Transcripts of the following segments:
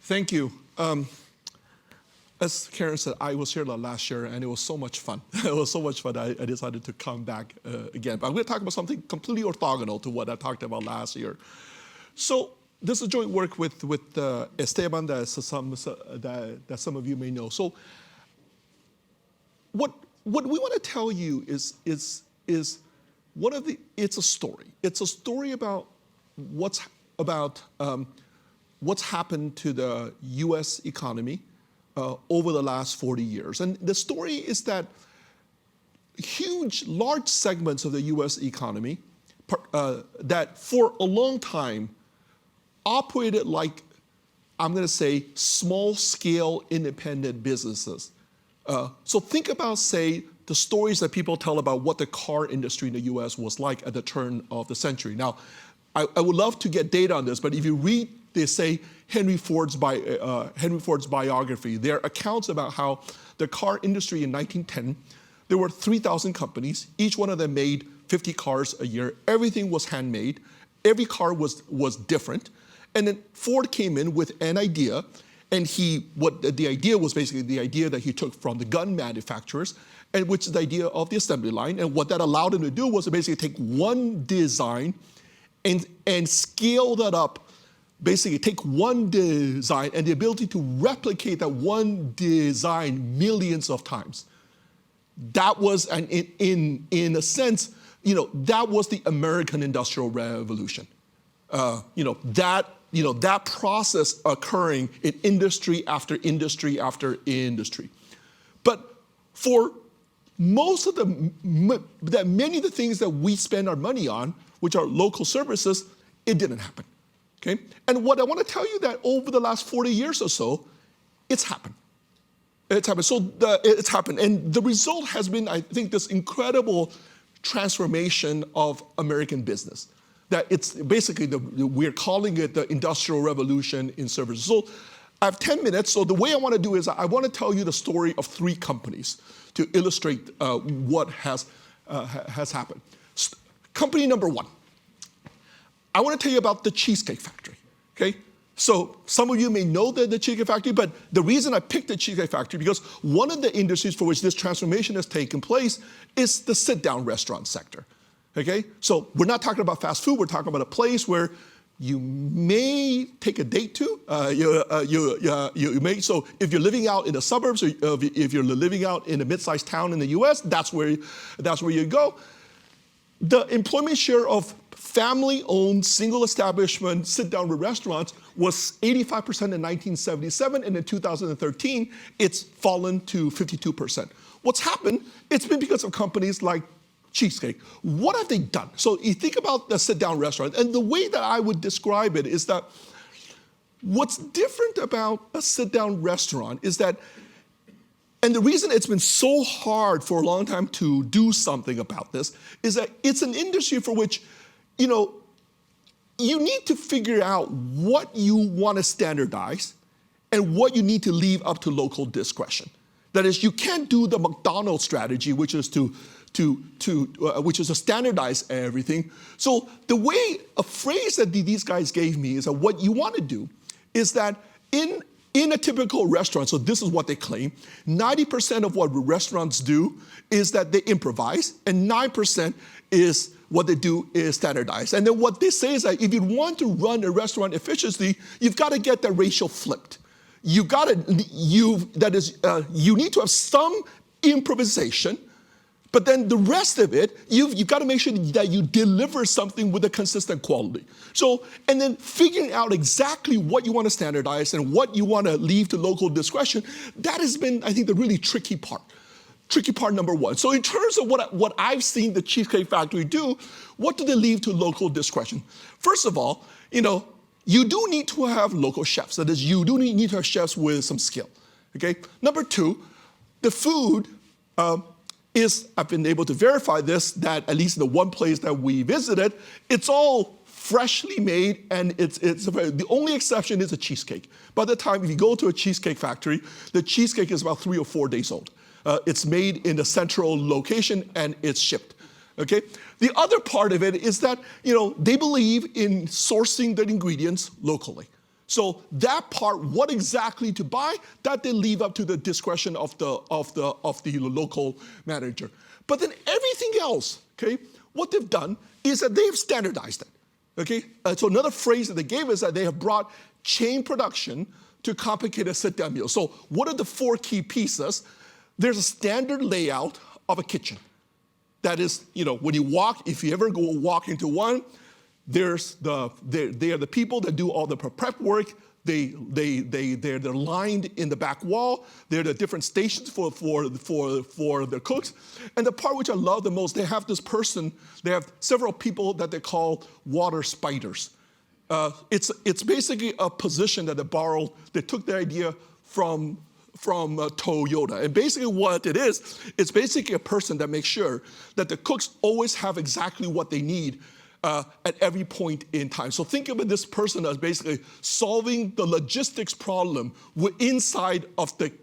Thank you. As Karen said, I was here last year, and it was so much fun. It was so much fun, I decided to come back again. But I'm going to talk about something completely orthogonal to what I talked about last year. So this is a joint work with Esteban that some of you may know. So what we want to tell you is it's a story. It's a story about what's happened to the U.S. economy over the last 40 years. And the story is that large segments of the U.S. economy that for a long time operated like, I'm going to say, small-scale independent businesses. So think about, say, the stories that people tell about what the car industry in the U.S. was like at the turn of the century. Now, I would love to get data on this, but if you read, they say, Henry Ford's biography, there are accounts about how the car industry in 1910, there were 3,000 companies. Each one of them made 50 cars a year. Everything was handmade. Every car was different. And then Ford came in with an idea, and the idea was basically the idea that he took from the gun manufacturers, and which is the idea of the assembly line. And what that allowed him to do was to basically take one design and scale that up. Basically take one design and the ability to replicate that one design millions of times. That was, and in a sense, that was the American Industrial Revolution. That process occurring in industry after industry after industry. But for most of many of the things that we spend our money on, which are local services, it didn't happen. Okay? And what I want to tell you that over the last 40 years or so, it's happened. It's happened. So it's happened. And the result has been, I think, this incredible transformation of American business. That it's basically, we're calling it the Industrial Revolution in services. So I have 10 minutes. So the way I want to do is I want to tell you the story of 3 companies to illustrate what has happened. Company number 1. I want to tell you about the Cheesecake Factory, okay? So some of you may know the Cheesecake Factory, but the reason I picked the Cheesecake Factory because one of the industries for which this transformation has taken place is the sit-down restaurant sector, okay? So we're not talking about fast food, we're talking about a place where you may take a date to. You may, so if you're living out in the suburbs, or if you're living out in a mid-sized town in the US, that's where you go. The employment share of family-owned, single establishment, sit-down restaurants was 85% in 1977, and in 2013, it's fallen to 52%. What's happened? It's been because of companies like Cheesecake. What have they done? So you think about the sit-down restaurant, and the way that I would describe it is that what's different about a sit-down restaurant is that, and the reason it's been so hard for a long time to do something about this is that it's an industry for which, you need to figure out what you want to standardize and what you need to leave up to local discretion. That is, you can't do the McDonald's strategy, which is to standardize everything. So a phrase that these guys gave me is that what you want to do is that in a typical restaurant, so this is what they claim, 90% of what restaurants do is that they improvise, and 9% is what they do is standardize. And then what they say is that if you want to run a restaurant efficiently, you've got to get the ratio flipped. You need to have some improvisation, but then the rest of it, you've got to make sure that you deliver something with a consistent quality. So, and then figuring out exactly what you want to standardize and what you want to leave to local discretion, that has been, I think, the really tricky part. Tricky part number 1. So in terms of what I've seen the Cheesecake Factory do, what do they leave to local discretion? First of all, you do need to have local chefs. That is, you do need to have chefs with some skill, okay? Number 2, the food I've been able to verify this, that at least in the one place that we visited, it's all freshly made, and the only exception is a cheesecake. By the time, if you go to a Cheesecake Factory, the cheesecake is about 3 or 4 days old. It's made in a central location, and it's shipped. Okay? The other part of it is that, they believe in sourcing the ingredients locally. So that part, what exactly to buy, that they leave up to the discretion of the local manager. But then everything else, okay, what they've done is that they've standardized it. Okay, so another phrase that they gave is that they have brought chain production to complicated sit-down meals. So what are the 4 key pieces? There's a standard layout of a kitchen. That is, when you walk, if you ever go walk into one, they are the people that do all the prep work. They're lined in the back wall. They're the different stations for the cooks. And the part which I love the most, they have this person, they have several people that they call water spiders. It's basically a position that they took the idea from Toyota. And basically what it is, it's basically a person that makes sure that the cooks always have exactly what they need at every point in time. So think of this person as basically solving the logistics problem inside of the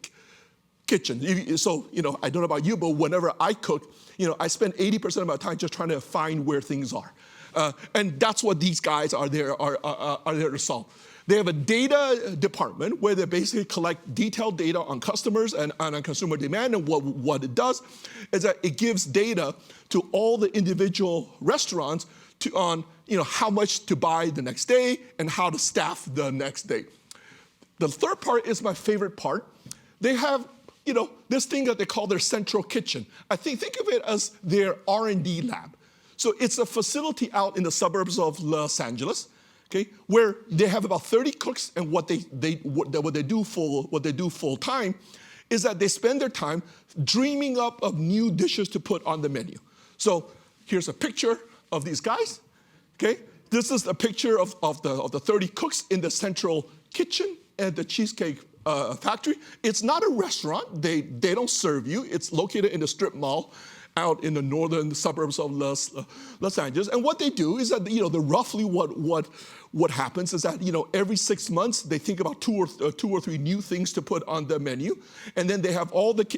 kitchen. So, I don't know about you, but whenever I cook, I spend 80% of my time just trying to find where things are. And that's what these guys are there to solve. They have a data department where they basically collect detailed data on customers and on consumer demand. And what it does is that it gives data to all the individual restaurants on how much to buy the next day and how to staff the next day. The third part is my favorite part. They have this thing that they call their central kitchen. Think of it as their R&D lab. So it's a facility out in the suburbs of Los Angeles, okay, where they have about 30 cooks, and what they do full time is that they spend their time dreaming up of new dishes to put on the menu. So here's a picture of these guys, okay? This is a picture of the 30 cooks in the central kitchen at the Cheesecake Factory. It's not a restaurant. They don't serve you. It's located in the strip mall out in the northern suburbs of Los Angeles. And what they do is that, the roughly what happens is that, every 6 months they think about two or three new things to put on the menu. And then they have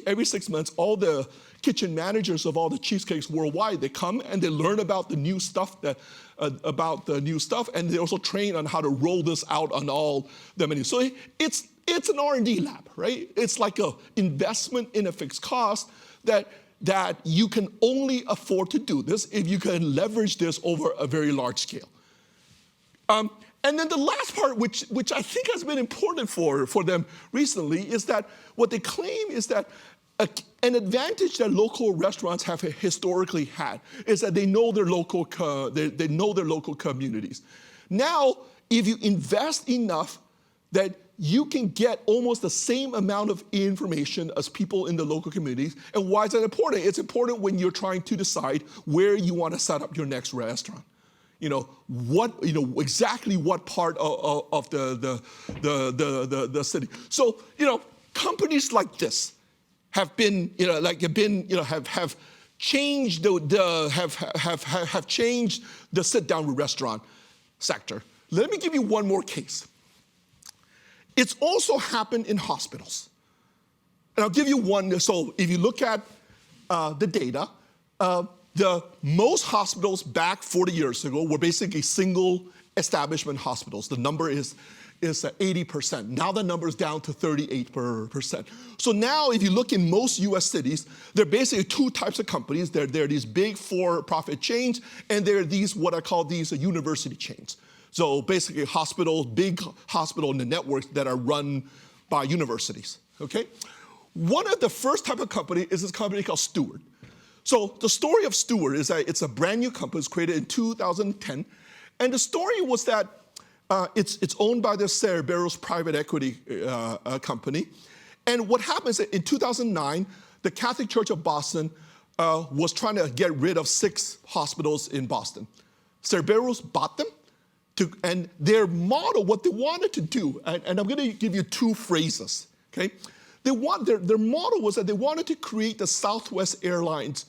every 6 months, all the kitchen managers of all the cheesecakes worldwide, they come and they learn about the new stuff and they also train on how to roll this out on all the menus. So it's an R&D lab, right? It's like an investment in a fixed cost that you can only afford to do this if you can leverage this over a very large scale. And then the last part, which I think has been important for them recently, is that what they claim is that an advantage that local restaurants have historically had is that they know their local communities. Now, if you invest enough that you can get almost the same amount of information as people in the local communities. And why is that important? It's important when you're trying to decide where you want to set up your next restaurant. Exactly what part of the city. So, companies like this have been, have changed have changed the sit-down restaurant sector. Let me give you one more case. It's also happened in hospitals. And I'll give you one. So if you look at the data, the most hospitals back 40 years ago were basically single establishment hospitals. The number is 80%. Now the number is down to 38%. So now if you look in most US cities, there are basically 2 types of companies. There are these big for-profit chains, and there are these, what I call these university chains. So basically big hospital networks that are run by universities, okay? One of the first type of company is this company called Steward. So the story of Steward is that it's a brand new company. It was created in 2010. And the story was that it's owned by the Cerberus private equity company. And what happens in 2009, the Catholic Church of Boston was trying to get rid of 6 hospitals in Boston. Cerberus bought them. And their model, what they wanted to do, and I'm going to give you 2 phrases, okay? Their model was that they wanted to create the Southwest Airlines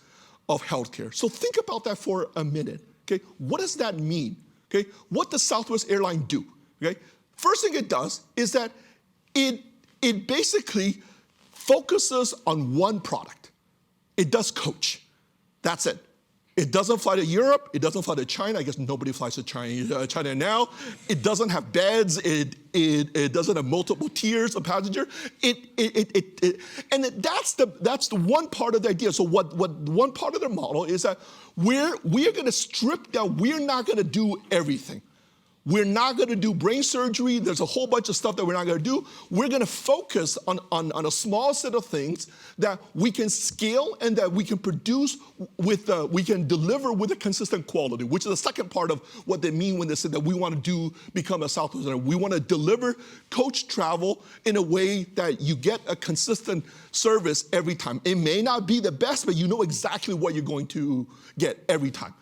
of healthcare. So think about that for a minute, okay? What does that mean, okay? What does Southwest Airlines do, okay? First thing it does is that it basically focuses on one product. It does coach. That's it. It doesn't fly to Europe. It doesn't fly to China. I guess nobody flies to China now. It doesn't have beds. It doesn't have multiple tiers of passenger. And that's the one part of the idea. So what one part of their model is that we are going to strip down. We're not going to do everything. We're not going to do brain surgery. There's a whole bunch of stuff that we're not going to do. We're going to focus on a small set of things that we can scale and that we can produce we can deliver with a consistent quality, which is the second part of what they mean when they say that we want to become a Southwest Airlines. We want to deliver coach travel in a way that you get a consistent service every time. It may not be the best, but you know exactly what you're going to get every time.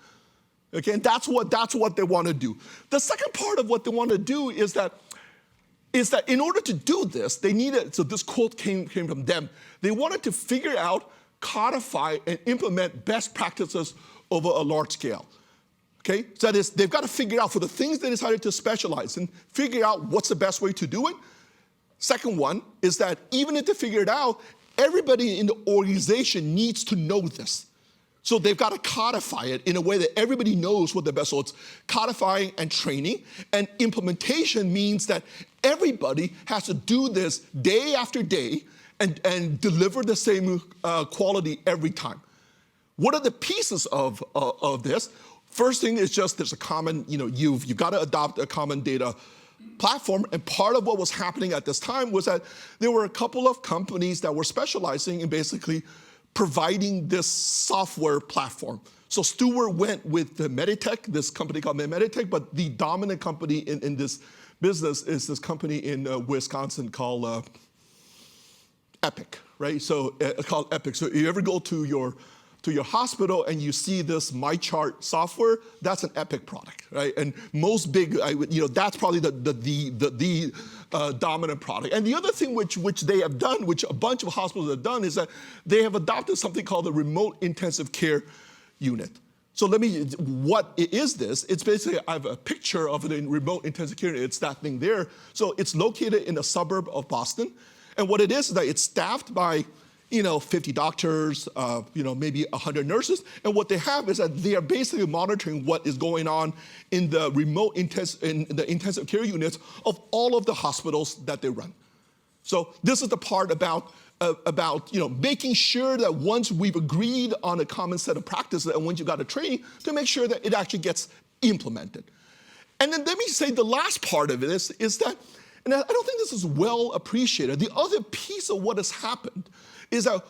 Okay, and that's what they want to do. The second part of what they want to do is that in order to do this, they needed, so this quote came from them, they wanted to figure out, codify, and implement best practices over a large scale. Okay, so that is, they've got to figure out for the things they decided to specialize in, figure out what's the best way to do it. Second one is that even if they figure it out, everybody in the organization needs to know this. So they've got to codify it in a way that everybody knows what the best. So it's codifying and training. And implementation means that everybody has to do this day after day and deliver the same quality every time. What are the pieces of this? First thing is just there's a common, you've got to adopt a common data platform. And part of what was happening at this time was that there were a couple of companies that were specializing in basically providing this software platform. So Steward went with the Meditech, this company called Meditech, but the dominant company in this business is this company in Wisconsin called Epic, right? So called Epic. So if you ever go to your hospital and you see this MyChart software, that's an Epic product, right? And most big, that's probably the dominant product. And the other thing which they have done, which a bunch of hospitals have done, is that they have adopted something called the remote intensive care unit. So what is this? It's basically, I have a picture of the remote intensive care unit. It's that thing there. So it's located in a suburb of Boston. And what it is that it's staffed by 50 doctors, maybe 100 nurses. And what they have is that they are basically monitoring what is going on in the intensive care units of all of the hospitals that they run. So this is the part about making sure that once we've agreed on a common set of practices and once you've got a training, to make sure that it actually gets implemented. And then let me say the last part of this is that, and I don't think this is well appreciated, the other piece of what has happened is that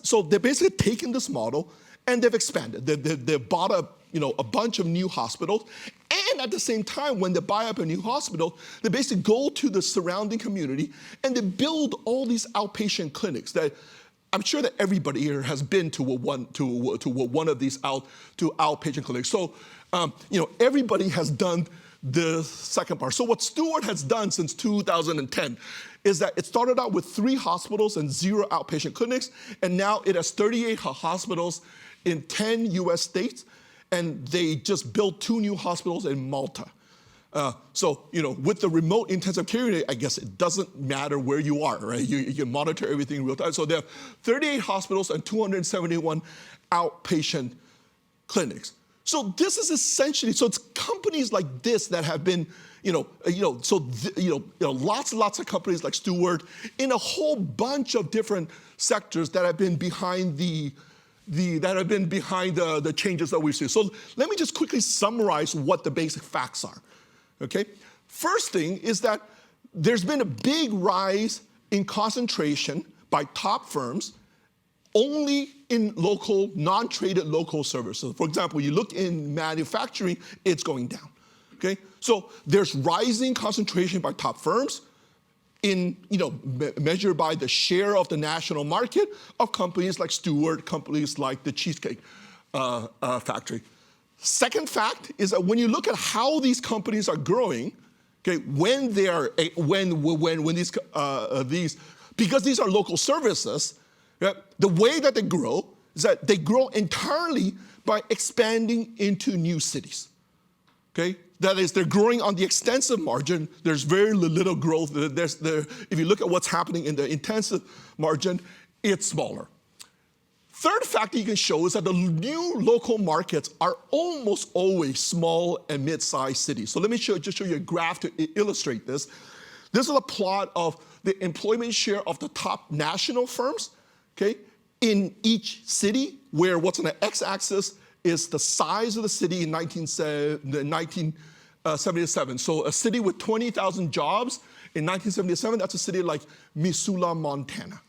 so they've basically taken this model and they've expanded. They've bought a bunch of new hospitals, and at the same time, when they buy up a new hospital, they basically go to the surrounding community and they build all these outpatient clinics that I'm sure that everybody here has been to one of these outpatient clinics. So everybody has done the second part. So what Steward has done since 2010 is that it started out with 3 hospitals and 0 outpatient clinics, and now it has 38 hospitals in 10 US states, and they just built 2 new hospitals in Malta. So with the remote intensive care unit, I guess it doesn't matter where you are, right? You can monitor everything real time. So they have 38 hospitals and 271 outpatient clinics. So this is essentially, so it's companies like this that have been, lots and lots of companies like Steward in a whole bunch of different sectors that have been behind the changes that we see. So let me just quickly summarize what the basic facts are. Okay, first thing is that there's been a big rise in concentration by top firms only in local, non-traded local services. For example, you look in manufacturing, it's going down. Okay, so there's rising concentration by top firms measured by the share of the national market of companies like Steward, companies like the Cheesecake Factory. Second fact is that when you look at how these companies are growing, okay, when these because these are local services, right, the way that they grow is that they grow entirely by expanding into new cities. Okay, that is, they're growing on the extensive margin. There's very little growth. If you look at what's happening in the intensive margin, it's smaller. Third factor you can show is that the new local markets are almost always small and mid-sized cities. So let me just show you a graph to illustrate this. This is a plot of the employment share of the top national firms, okay, in each city, where what's on the x-axis is the size of the city in 1977. So a city with 20,000 jobs in 1977, that's a city like Missoula, Montana.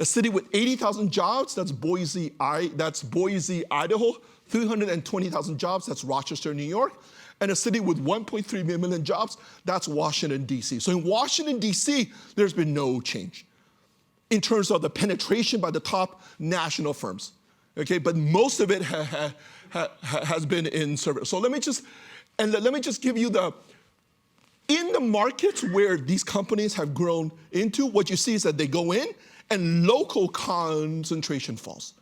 A city with 80,000 jobs, that's Boise, Idaho. 320,000 jobs, that's Rochester, New York. And a city with 1.3 million jobs, that's Washington, D.C. So in Washington, D.C., there's been no change in terms of the penetration by the top national firms. Okay, but most of it has been in service. So let me just give you in the markets where these companies have grown into, what you see is that they go in and local concentration falls.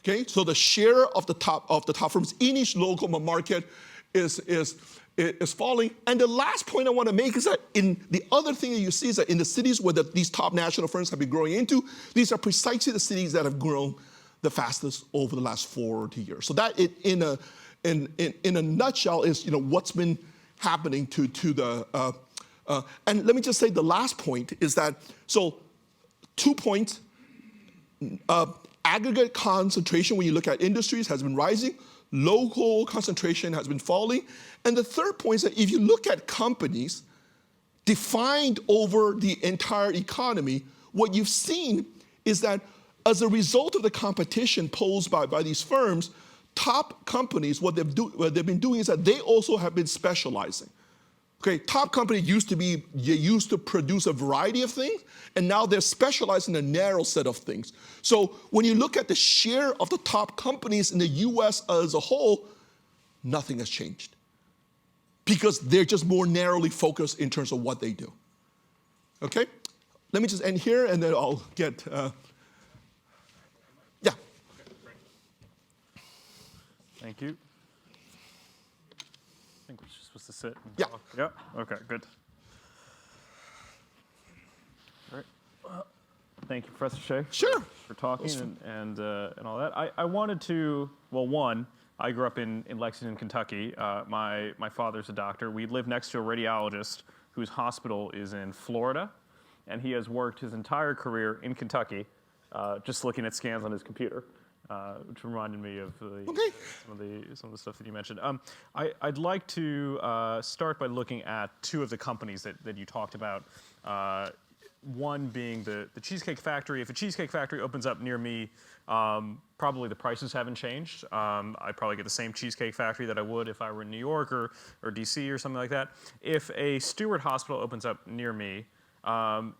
Okay, so the share of the top firms in each local market is falling. And the last point I want to make is that the other thing that you see is that in the cities where these top national firms have been growing into, these are precisely the cities that have grown the fastest over the last 40 years. So that in a nutshell is what's been happening to the and let me just say the last point is that 2 points. Aggregate concentration, when you look at industries, has been rising. Local concentration has been falling. And the third point is that if you look at companies defined over the entire economy, what you've seen is that as a result of the competition posed by these firms, top companies, what they've been doing is that they also have been specializing. Okay, top companies used to produce a variety of things, and now they're specialized in a narrow set of things. So when you look at the share of the top companies in the US as a whole, nothing has changed, because they're just more narrowly focused in terms of what they do. Okay, let me just end here, and then I'll get, yeah. Thank you. I think we're just supposed to sit and Yeah. talk. Yeah. Okay, good. All right. Thank you, Professor Shea, Sure. for talking and all that. I wanted to, well, one, I grew up in Lexington, Kentucky. My father's a doctor. We live next to a radiologist whose hospital is in Florida, and he has worked his entire career in Kentucky, just looking at scans on his computer. Which reminded me of some of the stuff that you mentioned. I'd like to start by looking at two of the companies that you talked about. One being the Cheesecake Factory. If a Cheesecake Factory opens up near me, probably the prices haven't changed. I'd probably get the same Cheesecake Factory that I would if I were in New York or DC or something like that. If a Steward Hospital opens up near me,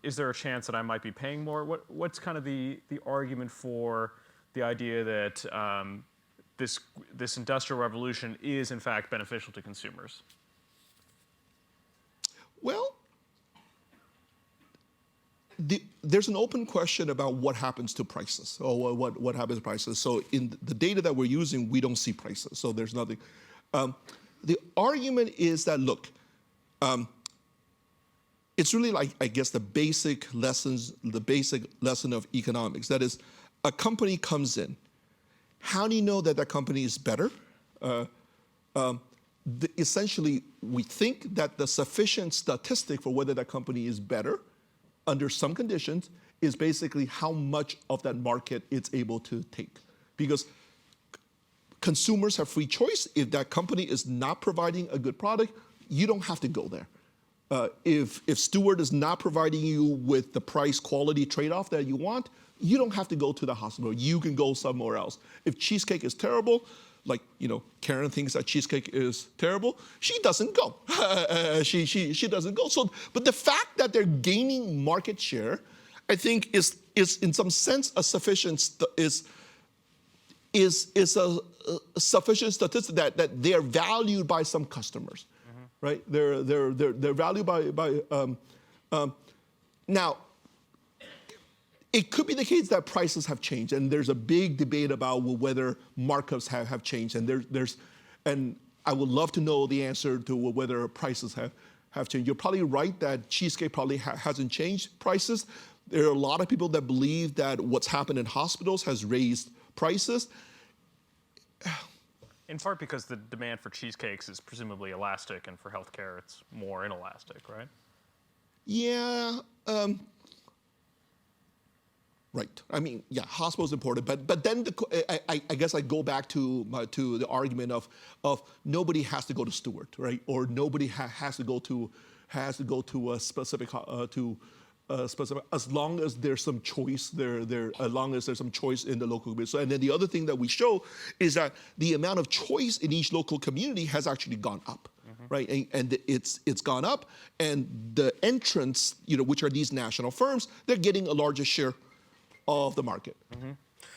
is there a chance that I might be paying more? What's kind of the argument for the idea that this industrial revolution is in fact beneficial to consumers? Well, there's an open question about what happens to prices, or what happens to prices. So in the data that we're using, we don't see prices, so there's nothing. The argument is that, look, it's really like, I guess, the basic lesson of economics. That is, a company comes in. How do you know that company is better? Essentially, we think that the sufficient statistic for whether that company is better under some conditions is basically how much of that market it's able to take. Because consumers have free choice. If that company is not providing a good product, you don't have to go there. If Steward is not providing you with the price-quality trade-off that you want, you don't have to go to the hospital. You can go somewhere else. If cheesecake is terrible, like, Karen thinks that cheesecake is terrible, she doesn't go. She doesn't go. So, but the fact that they're gaining market share, I think, is in some sense a sufficient sufficient statistic that they are valued by some customers, right? They're valued by now. It could be the case that prices have changed, and there's a big debate about whether markups have changed, and I would love to know the answer to whether prices have changed. You're probably right that cheesecake probably hasn't changed prices. There are a lot of people that believe that what's happened in hospitals has raised prices. In part because the demand for cheesecakes is presumably elastic, and for healthcare it's more inelastic, right? Yeah, right. I mean, yeah, hospitals important, but then I guess I go back to the argument of nobody has to go to Stewart, right? Or nobody has to go to a specific specific, as long as there's some choice as long as there's some choice in the local community. So, and then the other thing that we show is that the amount of choice in each local community has actually gone up, right? And it's gone up, and the entrants, which are these national firms, they're getting a larger share of the market.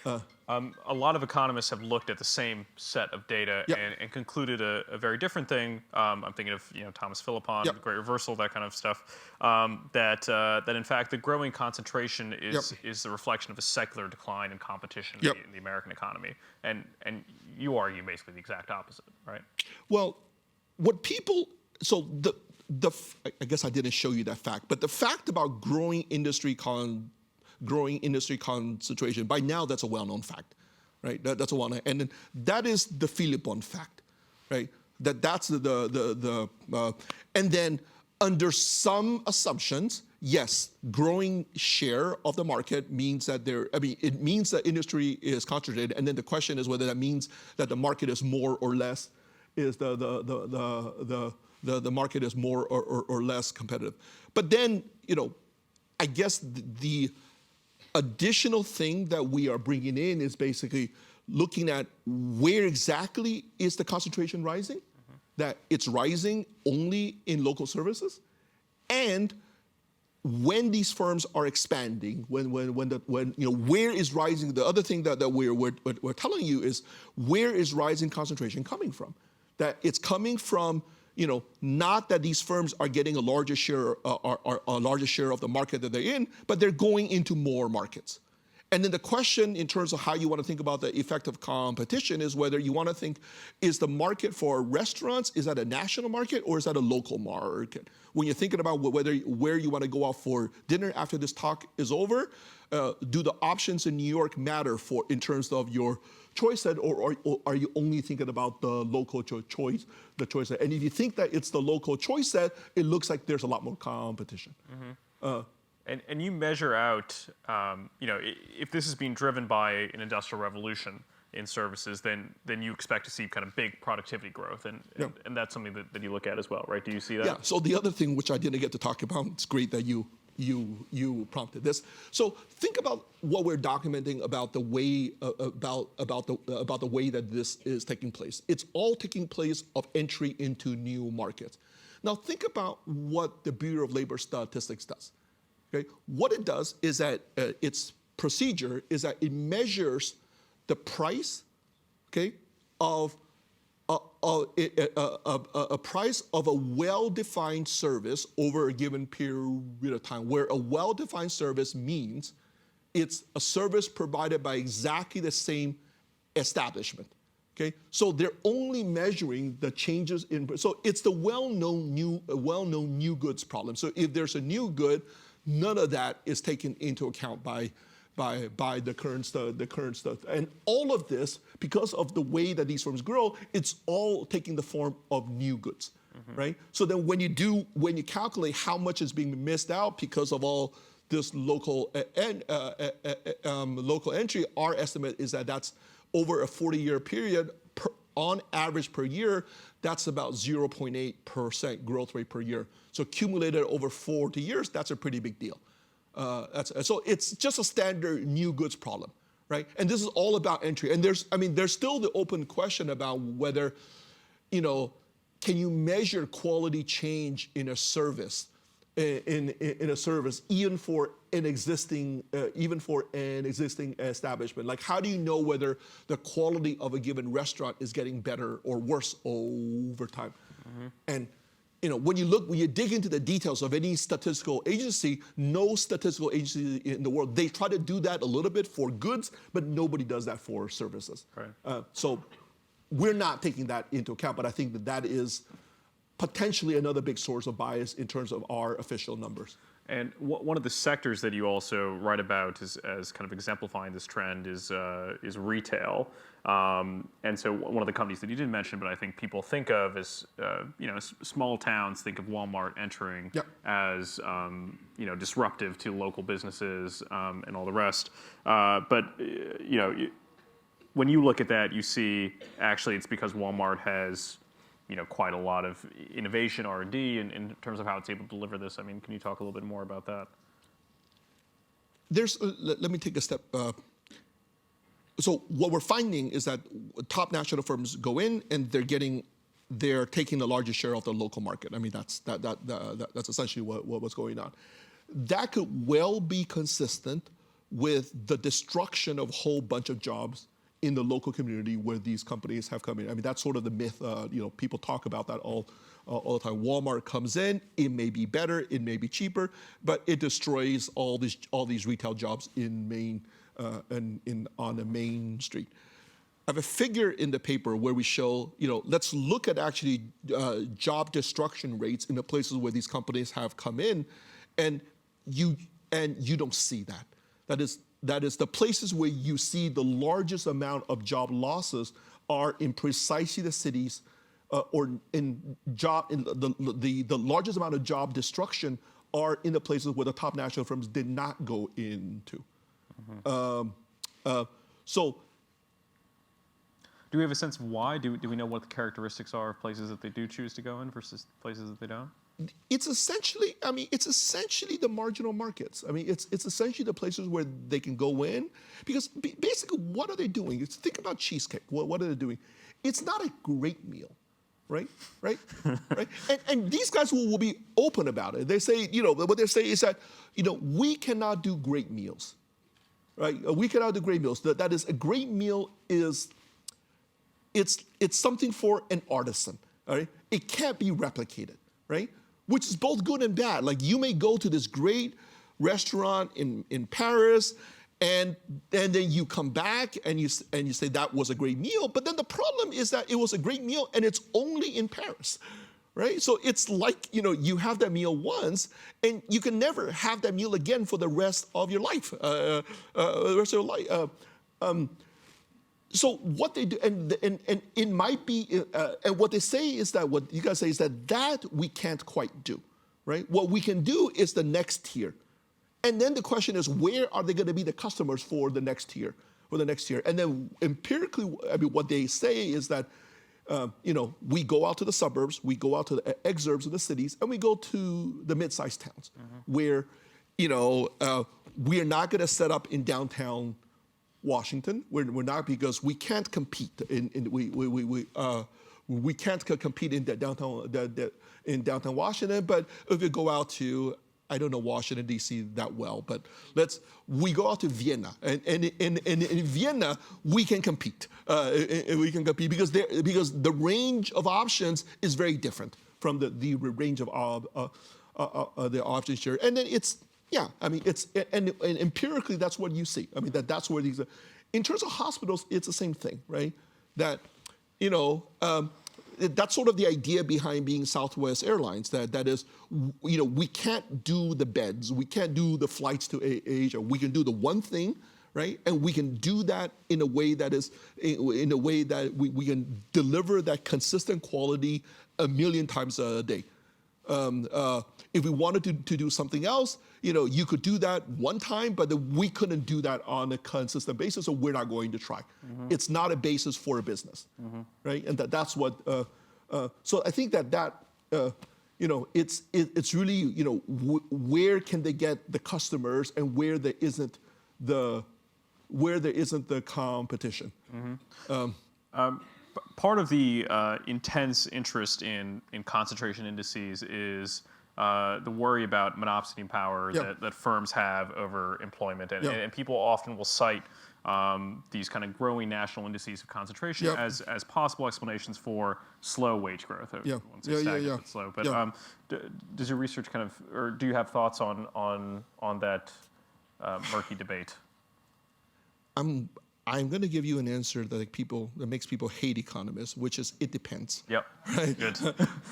A lot of economists have looked at the same set of data Yep. and concluded a very different thing. I'm thinking of Thomas Philippon, Yep. the Great Reversal, that kind of stuff. That in fact the growing concentration is the reflection of a secular decline in competition Yep. in the American economy. And you argue basically the exact opposite, right? Well, what people so the I guess I didn't show you that fact, but the fact about growing industry concentration, by now that's a well-known fact, right? That's a well-known, and then that is the Philippon fact, right? That's and then under some assumptions, yes, growing share of the market means that it means that industry is concentrated, and then the question is whether that means that the market is more or less, is the market is more or less competitive. But then, I guess the additional thing that we are bringing in is basically looking at where exactly is the concentration rising, that it's rising only in local services, and when these firms are expanding, where is rising? The other thing that we're telling you is where is rising concentration coming from? That it's coming from, not that these firms are getting a larger share of the market that they're in, but they're going into more markets. And then the question in terms of how you want to think about the effect of competition is whether you want to think, is the market for restaurants, is that a national market or is that a local market? When you're thinking about where you want to go out for dinner after this talk is over, do the options in New York matter in terms of your choice set, or are you only thinking about the local choice, set? And if you think that it's the local choice set, it looks like there's a lot more competition. And you measure out, if this is being driven by an industrial revolution in services, then you expect to see kind of big productivity growth, and that's something that you look at as well, right? Do you see that? Yeah. So the other thing which I didn't get to talk about, it's great that you prompted this. So think about what we're documenting about the way about the way that this is taking place. It's all taking place of entry into new markets. Now think about what the Bureau of Labor Statistics does. Okay, what it does is that its procedure is that it measures the price, okay, of a price of a well-defined service over a given period of time, where a well-defined service means it's a service provided by exactly the same establishment. Okay, so they're only measuring the changes in. So it's the well-known new goods problem. So if there's a new good, none of that is taken into account by the current stuff. And all of this, because of the way that these firms grow, it's all taking the form of new goods, right? So then when you calculate how much is being missed out because of all this local entry, our estimate is that that's over a 40-year period, on average per year, that's about 0.8% growth rate per year. So accumulated over 40 years, that's a pretty big deal. So it's just a standard new goods problem, right? And this is all about entry. And there's still the open question about whether, can you measure quality change in a service, in a service, even for an existing establishment? Like, how do you know whether the quality of a given restaurant is getting better or worse over time? And when you dig into the details of any statistical agency, no statistical agency in the world, they try to do that a little bit for goods, but nobody does that for services. Right. So we're not taking that into account, but I think that is potentially another big source of bias in terms of our official numbers. And one of the sectors that you also write about as kind of exemplifying this trend is retail. And so one of the companies that you didn't mention, but I think people think of as small towns think of Walmart entering as disruptive to local businesses and all the rest. But when you look at that, you see actually it's because Walmart has quite a lot of innovation, R&D, in terms of how it's able to deliver this. I mean, can you talk a little bit more about that? Let me take a step. So what we're finding is that top national firms go in and they're taking the largest share of the local market. I mean, that's essentially what's going on. That could well be consistent with the destruction of a whole bunch of jobs in the local community where these companies have come in. I mean, that's sort of the myth. People talk about that all the time. Walmart comes in, it may be better, it may be cheaper, but it destroys all these retail jobs on the main street. I have a figure in the paper where we show, let's look at actually job destruction rates in the places where these companies have come in, and you don't see that. That is the places where you see the largest amount of job losses are in precisely the cities, or the largest amount of job destruction are in the places where the top national firms did not go into. So, do we have a sense of why? Do we know what the characteristics are of places that they do choose to go in versus places that they don't? It's essentially the marginal markets. I mean, it's essentially the places where they can go in, because basically, what are they doing? Think about cheesecake. What are they doing? It's not a great meal, right? Right? And these guys will be open about it. They say, what they say is that, we cannot do great meals, right? We cannot do great meals. That is, a great meal is, it's something for an artisan, all right? It can't be replicated, right? Which is both good and bad. Like, you may go to this great restaurant in Paris, and then you come back and you say that was a great meal. But then the problem is that it was a great meal and it's only in Paris, right? So it's like, you have that meal once and you can never have that meal again for the rest of your life. So what they do, and it might be, and what they say is that, what you guys say is that we can't quite do, right? What we can do is the next tier. And then the question is, where are they going to be the customers for the next tier, And then empirically, I mean, what they say is that, we go out to the suburbs, we go out to the exurbs of the cities, and we go to the mid-sized towns, where, we are not going to set up in downtown Washington. We're not, because we can't compete we can't compete in downtown Washington. But if we go out to, I don't know Washington D.C. that well, but we go out to Vienna, and in Vienna we can compete. Because the range of options is very different from the range of the options here, and then it's. Yeah, I mean, and empirically, that's what you see. I mean, that's where these are. In terms of hospitals, it's the same thing, right? That, that's sort of the idea behind being Southwest Airlines. That is, we can't do the beds, we can't do the flights to Asia. We can do the one thing, right? And we can do that in a way that we can deliver that consistent quality 1 million times a day. If we wanted to do something else, you could do that one time, but we couldn't do that on a consistent basis, so we're not going to try. It's not a basis for a business, right? And that's what. So I think that it's really where can they get the customers and where there isn't the competition. Part of the intense interest in concentration indices is the worry about monopsony power that firms have over employment. And people often will cite these kind of growing national indices of concentration as possible explanations for slow wage growth. But slow. But does your research or do you have thoughts on that murky debate? I'm going to give you an answer that makes people hate economists, which is it depends. Yep. Right. Good.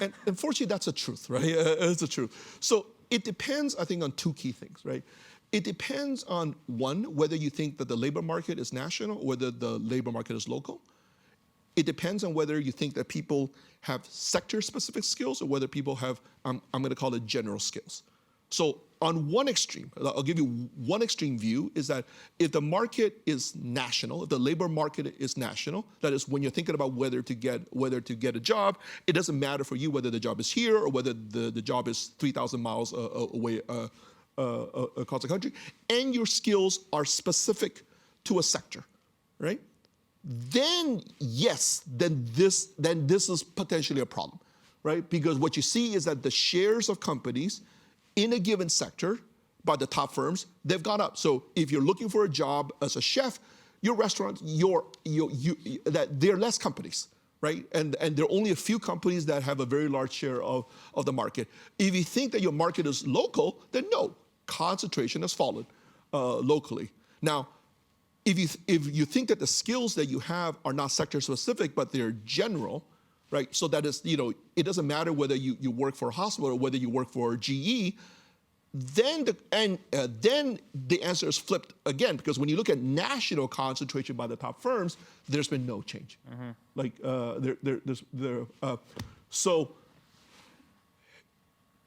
And unfortunately, that's the truth, right? It's the truth. So it depends, I think, on two key things, right? It depends on one, whether you think that the labor market is national or whether the labor market is local. It depends on whether you think that people have sector-specific skills or whether people have, I'm going to call it general skills. So on one extreme, I'll give you one extreme view, is that if the market is national, if the labor market is national, that is when you're thinking about whether to get a job, it doesn't matter for you whether the job is here or whether the job is 3,000 miles away across the country, and your skills are specific to a sector, right? Then yes, then this is potentially a problem, right? Because what you see is that the shares of companies in a given sector by the top firms, they've gone up. So if you're looking for a job as a chef, your restaurant, that there are less companies, right? And there are only a few companies that have a very large share of the market. If you think that your market is local, then no, concentration has fallen locally. Now, if you think that the skills that you have are not sector specific, but they're general, right? So that is, it doesn't matter whether you work for a hospital or whether you work for GE, then the answer is flipped again, because when you look at national concentration by the top firms, there's been no change. Mm-hmm. So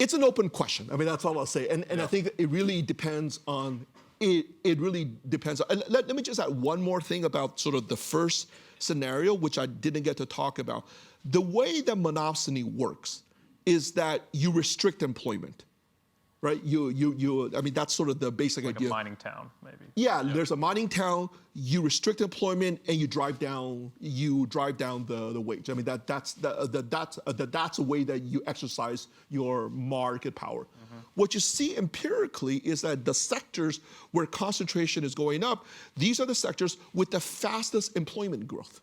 it's an open question. I mean, that's all I'll say. And I think that it really depends on, it really depends on, and let me just add one more thing about sort of the first scenario, which I didn't get to talk about. The way that monopsony works is that you restrict employment, right? I mean, that's sort of the basic idea. Like a mining town, maybe. Yeah, there's a mining town, you restrict employment and you drive down the wage. I mean, that's a way that you exercise your market power. Mm-hmm. What you see empirically is that the sectors where concentration is going up, these are the sectors with the fastest employment growth.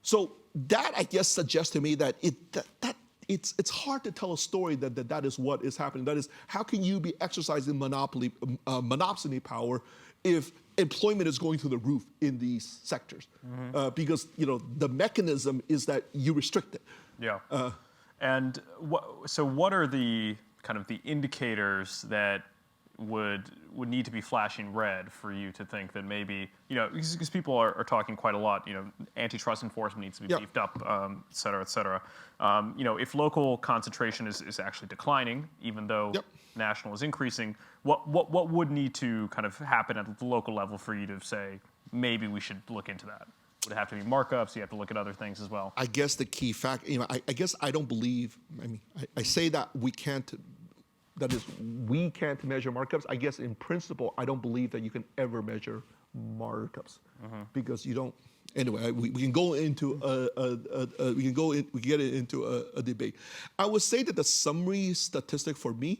So that, I guess, suggests to me that it's hard to tell a story that is what is happening. That is, how can you be exercising monopsony power if employment is going through the roof in these sectors? Mm-hmm. Because the mechanism is that you restrict it. Yeah. And so what are the kind of the indicators that would need to be flashing red for you to think that maybe, because people are talking quite a lot, antitrust enforcement needs to be beefed up, et cetera, et cetera. If local concentration is actually declining, even though national is increasing, what would need to kind of happen at the local level for you to say, maybe we should look into that? Would it have to be markups? You have to look at other things as well. I guess the key fact, I guess I don't believe, I say that we can't measure markups. I guess in principle, I don't believe that you can ever measure markups, mm-hmm. because you don't. Anyway, we can go into we can get into a debate. I would say that the summary statistic for me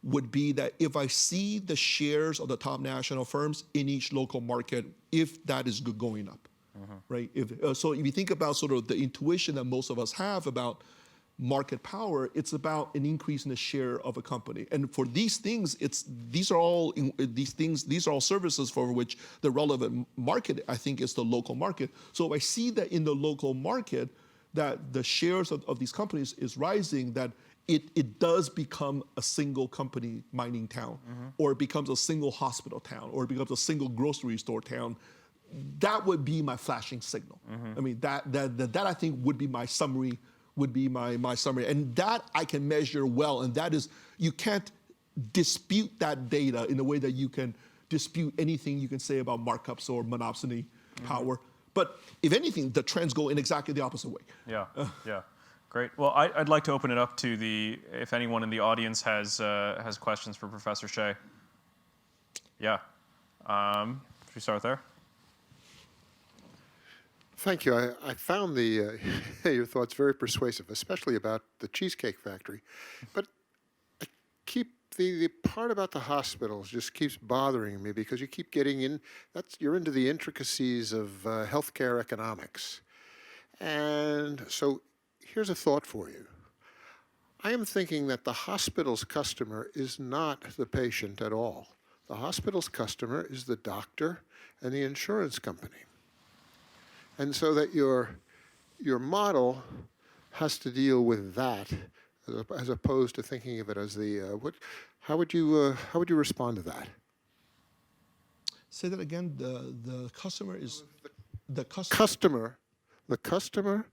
would be that if I see the shares of the top national firms in each local market, if that is going up, mm-hmm. right? So if you think about sort of the intuition that most of us have about market power, it's about an increase in the share of a company. And for these things, these are all services for which the relevant market, I think, is the local market. So if I see that in the local market that the shares of these companies is rising, that it does become a single company mining town, mm-hmm. or it becomes a single hospital town, or it becomes a single grocery store town, that would be my flashing signal. Mm-hmm. I mean, that I think would be my summary. And that I can measure well, and that is, you can't dispute that data in a way that you can dispute anything you can say about markups or monopsony mm-hmm. power. But if anything, the trends go in exactly the opposite way. Yeah, yeah. Great. Well, I'd like to open it up to if anyone in the audience has questions for Professor Hsieh. Yeah. Should we start there? Thank you. I found your thoughts very persuasive, especially about the Cheesecake Factory. But I keep the part about the hospitals just keeps bothering me, because you keep getting in. You're into the intricacies of healthcare economics, and so here's a thought for you. I am thinking that the hospital's customer is not the patient at all. The hospital's customer is the doctor and the insurance company. And so that your model has to deal with that as opposed to thinking of it as the, how would you respond to that? Say that again. The customer is the customer. The customer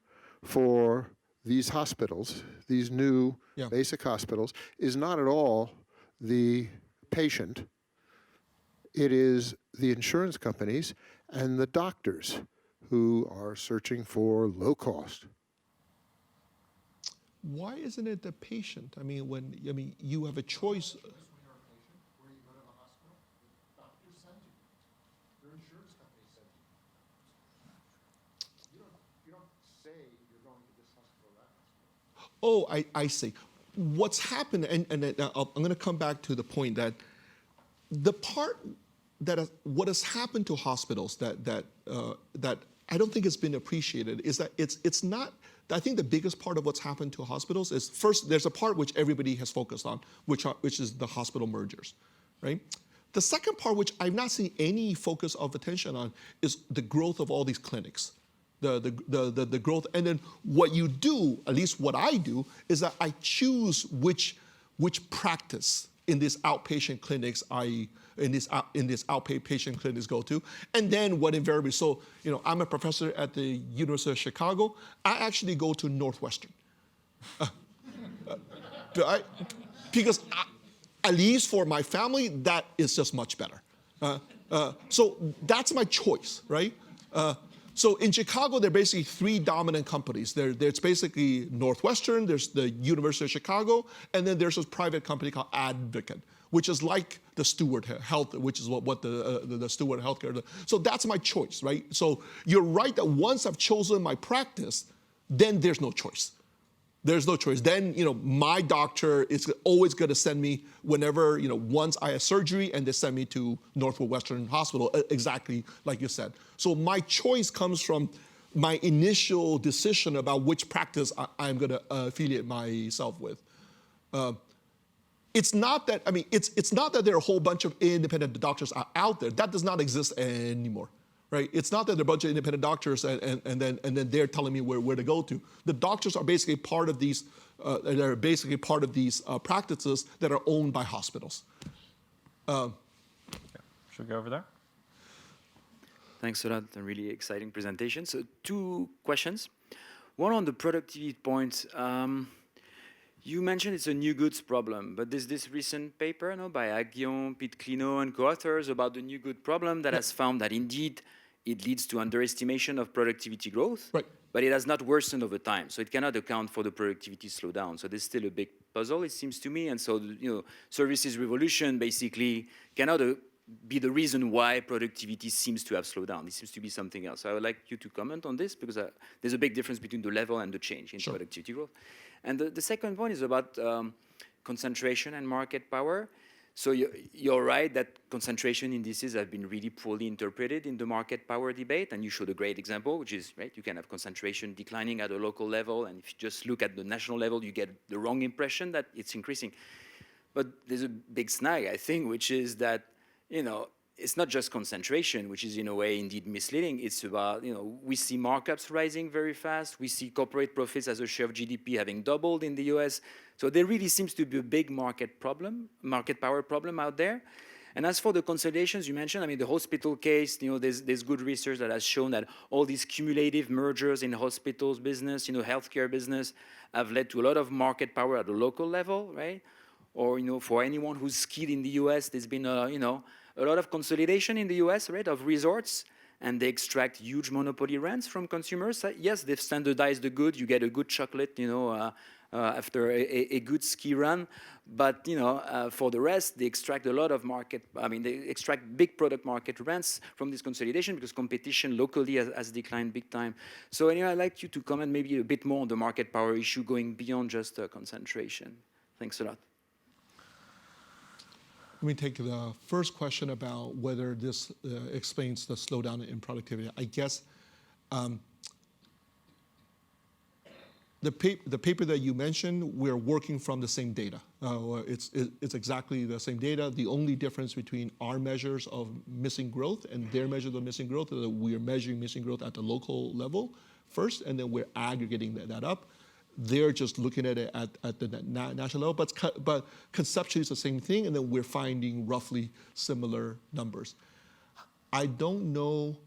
for these hospitals, these new Yeah. basic hospitals, is not at all the patient. It is the insurance companies and the doctors who are searching for low cost. Why isn't it the patient? I mean, you have a choice. Oh, I see. What's happened, and I'm going to come back to the point that the part that what has happened to hospitals that I don't think has been appreciated is that it's not. I think the biggest part of what's happened to hospitals is first there's a part which everybody has focused on, which is the hospital mergers, right? The second part, which I've not seen any focus of attention on, is the growth of all these clinics. The growth, and then what you do, at least what I do, is that I choose which practice in these outpatient clinics in these outpatient clinics go to, and then what invariably. So I'm a professor at the University of Chicago. I actually go to Northwestern, because at least for my family, that is just much better. So that's my choice, right? So in Chicago, there are basically three dominant companies. There's basically Northwestern, there's the University of Chicago, and then there's this private company called Advocate, which is like the Steward Health, which is what the Steward Healthcare does. So that's my choice, right? So you're right that once I've chosen my practice, then there's no choice. There's no choice. Then, my doctor is always going to send me whenever, once I have surgery, and they send me to Northwestern Hospital, exactly like you said. So my choice comes from my initial decision about which practice I'm going to affiliate myself with. It's not that, it's not that there are a whole bunch of independent doctors out there. That does not exist anymore. Right? It's not that there are a bunch of independent doctors and then they're telling me where to go to. The doctors are basically part of these. They're basically part of these practices that are owned by hospitals. Should we go over there? Thanks a lot. A really exciting presentation. So 2 questions. One on the productivity point. You mentioned it's a new goods problem, but there's this recent paper by Aghion, Pete Clino, and co-authors about the new good problem that has found that indeed it leads to underestimation of productivity growth, Right. but it has not worsened over time. So it cannot account for the productivity slowdown. So there's still a big puzzle, it seems to me. And so, services revolution basically cannot be the reason why productivity seems to have slowed down. It seems to be something else. So I would like you to comment on this because there's a big difference between the level and the change in productivity growth. And the second point is about concentration and market power. So you're right that concentration indices have been really poorly interpreted in the market power debate, and you showed a great example, which is, right, you can have concentration declining at a local level, and if you just look at the national level, you get the wrong impression that it's increasing. But there's a big snag, I think, which is that, it's not just concentration, which is in a way indeed misleading. It's about, we see markups rising very fast. We see corporate profits as a share of GDP having doubled in the US. So there really seems to be a big market power problem out there. And as for the consolidations you mentioned, the hospital case, there's good research that has shown that all these cumulative mergers in hospitals business, healthcare business, have led to a lot of market power at the local level, right? Or, for anyone who's skilled in the US, there's been a lot of consolidation in the US, right, of resorts, and they extract huge monopoly rents from consumers. Yes, they've standardized the good. You get a good chocolate, after a good ski run. But, for the rest, they extract a lot of they extract big product market rents from this consolidation because competition locally has declined big time. So anyway, I'd like you to comment maybe a bit more on the market power issue going beyond just concentration. Thanks a lot. Let me take the first question about whether this explains the slowdown in productivity. I guess the paper that you mentioned, we're working from the same data. It's exactly the same data. The only difference between our measures of missing growth and their measures of missing growth is that we are measuring missing growth at the local level first, and then we're aggregating that up. They're just looking at it at the national level, but conceptually it's the same thing, and then we're finding roughly similar numbers. I don't know.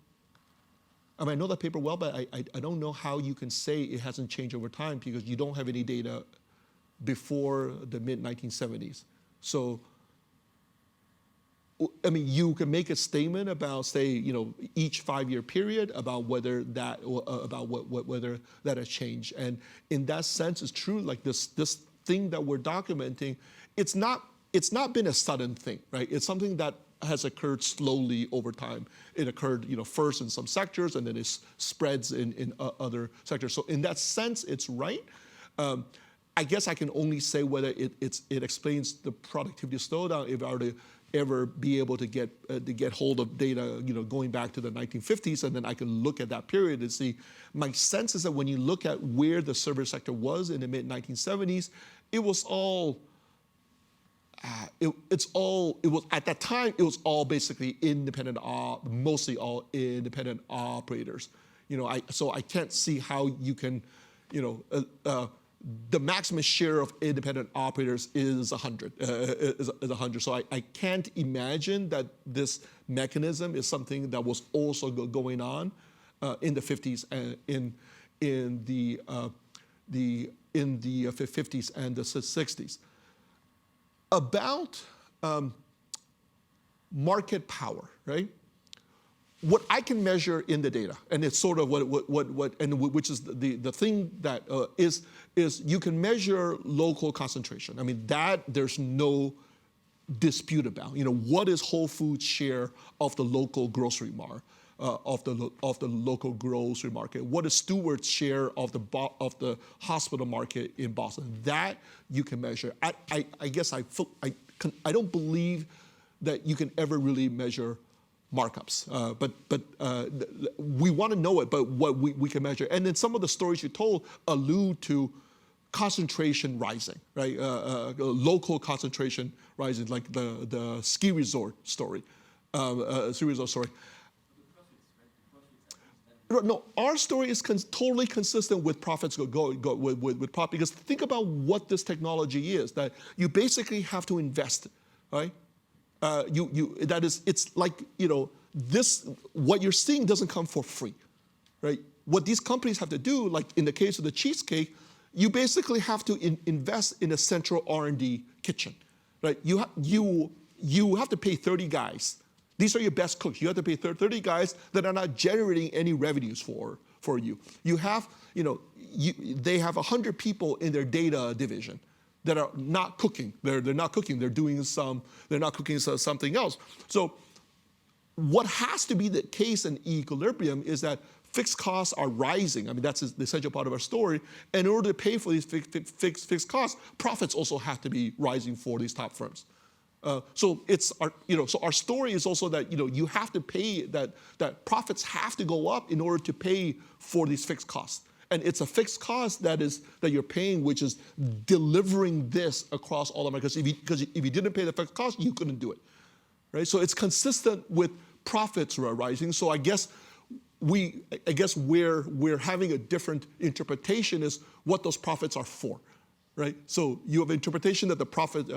I mean, I know that paper well, but I don't know how you can say it hasn't changed over time because you don't have any data before the mid-1970s. So, I mean, you can make a statement about, say, each 5-year period about whether that whether that has changed. And in that sense, it's true. Like this thing that we're documenting, it's not been a sudden thing, right? It's something that has occurred slowly over time. It occurred, first in some sectors, and then it spreads in other sectors. So in that sense, it's right. I guess I can only say whether it explains the productivity slowdown if I were to ever be able to get hold of data, going back to the 1950s, and then I can look at that period and see. My sense is that when you look at where the service sector was in the mid-1970s, it was all. It was at that time. It was all basically independent, mostly all independent operators. So I can't see how you can, the maximum share of independent operators is 100. Is 100. So I can't imagine that this mechanism is something that was also going on in the 50s and in the 50s and the 60s. About market power, right? What I can measure in the data, and it's sort of which is the thing that is you can measure local concentration. I mean, that there's no dispute about. What is Whole Foods' share of the local grocery market? Of the local grocery market. What is Stewart's share of the hospital market in Boston? That you can measure. I guess I don't believe that you can ever really measure markups. But we want to know it. But what we can measure, and then some of the stories you told allude to concentration rising, right? Local concentration rising, like the ski resort story. No, our story is totally consistent with profits with profit, because think about what this technology is, that you basically have to invest, right? It's like, this, what you're seeing doesn't come for free, right? What these companies have to do, like in the case of the cheesecake, you basically have to invest in a central R&D kitchen, right? You have to pay 30 guys. These are your best cooks. You have to pay 30 guys that are not generating any revenues for you. You have, they have 100 people in their data division that are not cooking. They're not cooking. They're not cooking something else. So what has to be the case in equilibrium is that fixed costs are rising. I mean, that's the essential part of our story. And in order to pay for these fixed costs, profits also have to be rising for these top firms. So our story is also that you have to pay that profits have to go up in order to pay for these fixed costs, and it's a fixed cost that you're paying, which is delivering this across all the markets. Because if you didn't pay the fixed cost, you couldn't do it, right? So it's consistent with profits rising. So I guess we're having a different interpretation is what those profits are for. Right, so you have interpretation that the profits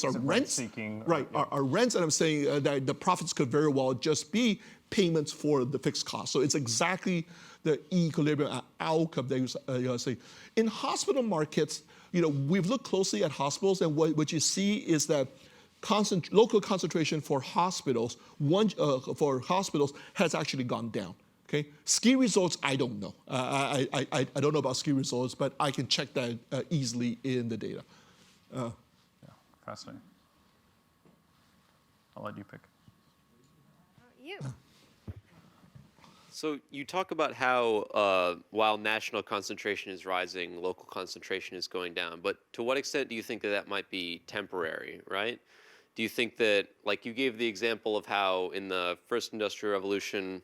are rents, right? Are rents, and I'm saying that the profits could very well just be payments for the fixed cost. So it's exactly the equilibrium outcome that you say. In hospital markets, we've looked closely at hospitals, and what you see is that local concentration for hospitals has actually gone down. Okay, ski resorts, I don't know. I don't know about ski resorts, but I can check that easily in the data. Yeah, fascinating. I'll let you pick. You. So you talk about how while national concentration is rising, local concentration is going down. But to what extent do you think that might be temporary, right? Do you think that, like you gave the example of how in the first industrial revolution,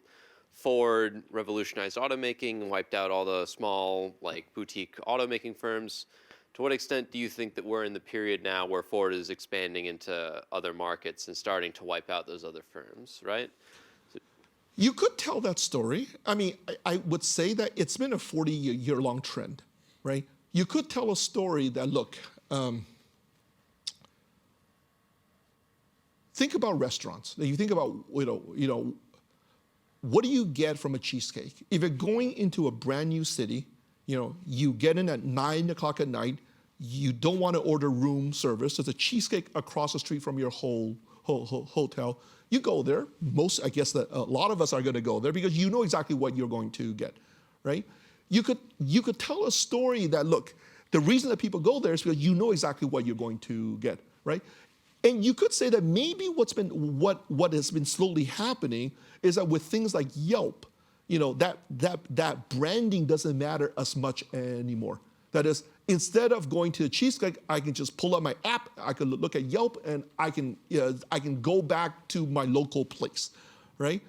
Ford revolutionized automaking and wiped out all the small, like, boutique automaking firms. To what extent do you think that we're in the period now where Ford is expanding into other markets and starting to wipe out those other firms, right? You could tell that story. I mean, I would say that it's been a 40-year-long trend, right? You could tell a story that, look, think about restaurants. You think about, what do you get from a cheesecake? If you're going into a brand new city, you get in at 9 o'clock at night, you don't want to order room service. There's a cheesecake across the street from your hotel. You go there. I guess that a lot of us are going to go there because you know exactly what you're going to get, right? You could tell a story that, look, the reason that people go there is because you know exactly what you're going to get, right? And you could say that maybe what has been slowly happening is that with things like Yelp, that branding doesn't matter as much anymore. That is, instead of going to the cheesecake, I can just pull up my app, I can look at Yelp, and I can go back to my local place, right?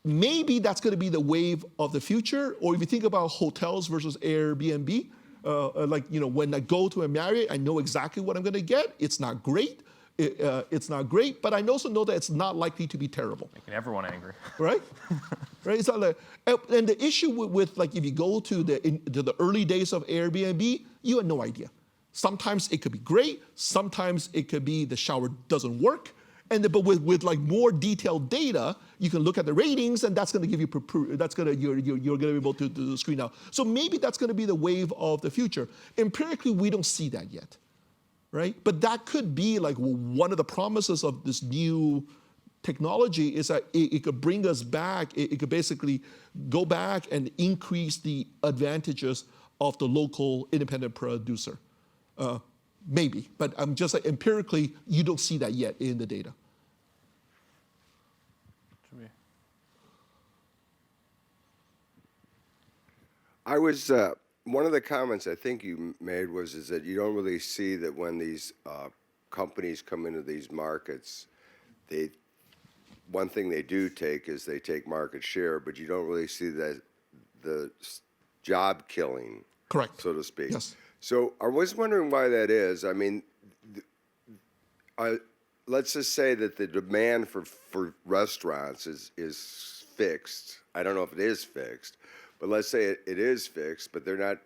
Maybe that's going to be the wave of the future. Or if you think about hotels versus Airbnb, when I go to a Marriott, I know exactly what I'm going to get. It's not great. It's not great, but I also know that it's not likely to be terrible. Making everyone angry. Right? Right? It's not like, and the issue with like if you go to the early days of Airbnb, you have no idea. Sometimes it could be great. Sometimes it could be the shower doesn't work. But with like more detailed data, you can look at the ratings, and that's going to give you you're going to be able to screen out. So maybe that's going to be the wave of the future. Empirically, we don't see that yet, right? But that could be like one of the promises of this new technology is that it could bring us back. It could basically go back and increase the advantages of the local independent producer. Maybe, but I'm just like empirically, you don't see that yet in the data. I was one of the comments I think you made is that you don't really see that when these companies come into these markets, one thing they do take is they take market share, but you don't really see that the job killing, Correct. so to speak. Yes. So I was wondering why that is. I mean, let's just say that the demand for restaurants is fixed. I don't know if it is fixed, but let's say it is fixed, but they're not.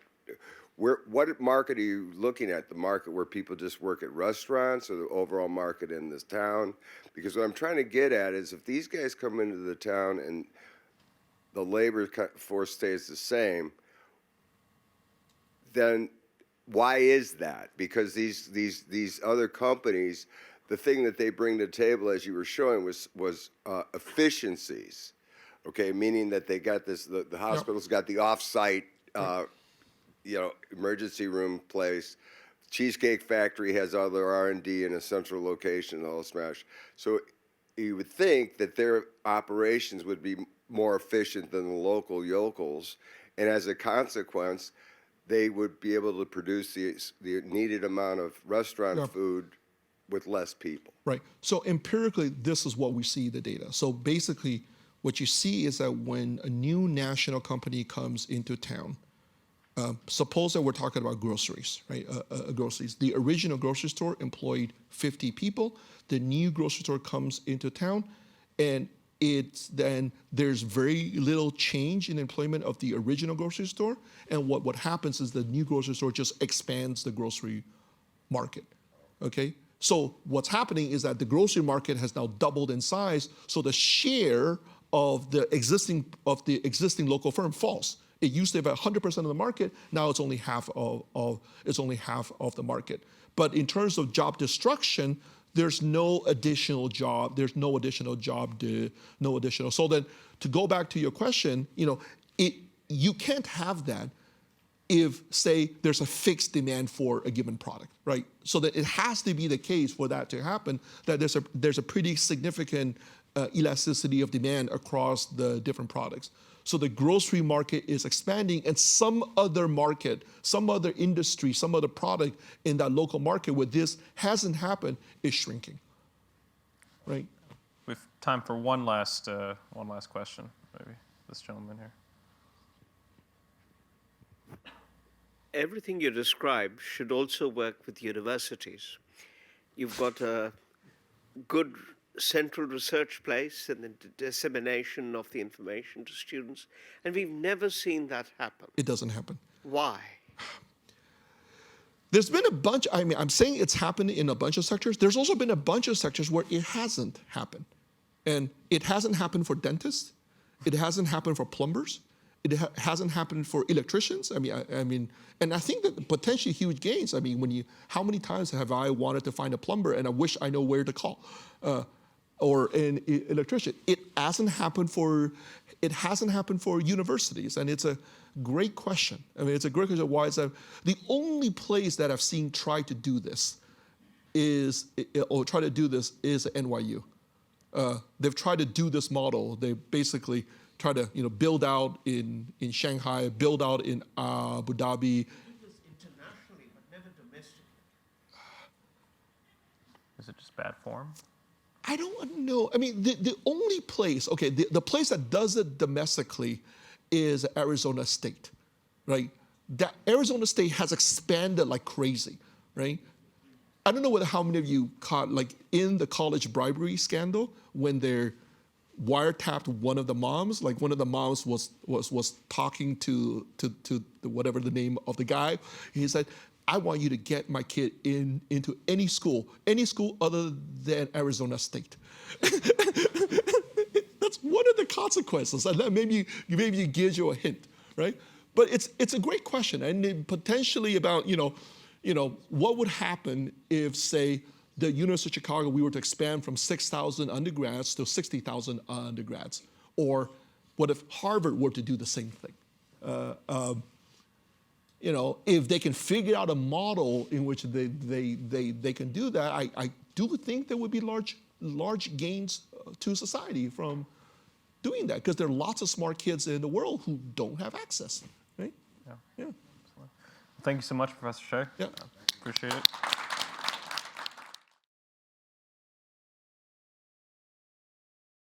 What market are you looking at? The market where people just work at restaurants, or the overall market in this town? Because what I'm trying to get at is if these guys come into the town and the labor force stays the same, then why is that? Because these other companies, the thing that they bring to the table, as you were showing, was efficiencies. Okay, meaning that they got this. The hospital's got the off-site, emergency room place. Cheesecake Factory has all their R&D in a central location, the whole smash. So you would think that their operations would be more efficient than the local yokels, and as a consequence, they would be able to produce the needed amount of restaurant food with less people. Right. So empirically, this is what we see in the data. So basically, what you see is that when a new national company comes into town, suppose that we're talking about groceries, right? Groceries. The original grocery store employed 50 people. The new grocery store comes into town, and there's very little change in employment of the original grocery store. And what happens is the new grocery store just expands the grocery market. Okay? So what's happening is that the grocery market has now doubled in size, so the share of the existing local firm falls. It used to have 100% of the market. Now it's only half of the market. But in terms of job destruction, there's no additional job. There's no additional job. No additional. So then, to go back to your question, you can't have that if, say, there's a fixed demand for a given product, right? So that it has to be the case for that to happen that there's a pretty significant elasticity of demand across the different products. So the grocery market is expanding, and some other market, some other industry, some other product in that local market where this hasn't happened is shrinking, right? With time for one last question. maybe this gentleman here. Everything you describe should also work with universities. You've got a good central research place and the dissemination of the information to students, and we've never seen that happen. It doesn't happen. Why? There's been a bunch, I mean, I'm saying it's happened in a bunch of sectors. There's also been a bunch of sectors where it hasn't happened. And it hasn't happened for dentists. It hasn't happened for plumbers. It hasn't happened for electricians. I mean, and I think that potentially huge gains. I mean, how many times have I wanted to find a plumber and I wish I know where to call, or an electrician? It hasn't happened for universities, and it's a great question. I mean, it's a great question. Why is that? The only place that I've seen try to do this is NYU. They've tried to do this model. They basically try to build out in Shanghai, build out in Abu Dhabi. Internationally, but never domestically. Is it just bad form? I don't know. I mean, the only place, okay, the place that does it domestically is Arizona State, right? That Arizona State has expanded like crazy, right? I don't know how many of you caught, like, in the college bribery scandal when they're wiretapped one of the moms. Like, one of the moms was talking to whatever the name of the guy. He said, I want you to get my kid into any school other than Arizona State. That's one of the consequences. And that maybe gives you a hint, right? But it's a great question, and potentially about what would happen if, say, the University of Chicago, we were to expand from 6,000 undergrads to 60,000 undergrads, or what if Harvard were to do the same thing? If they can figure out a model in which they can do that, I do think there would be large gains to society from doing that, because there are lots of smart kids in the world who don't have access, right? Yeah. Thank you so much, Professor Shea. Yeah. Appreciate it.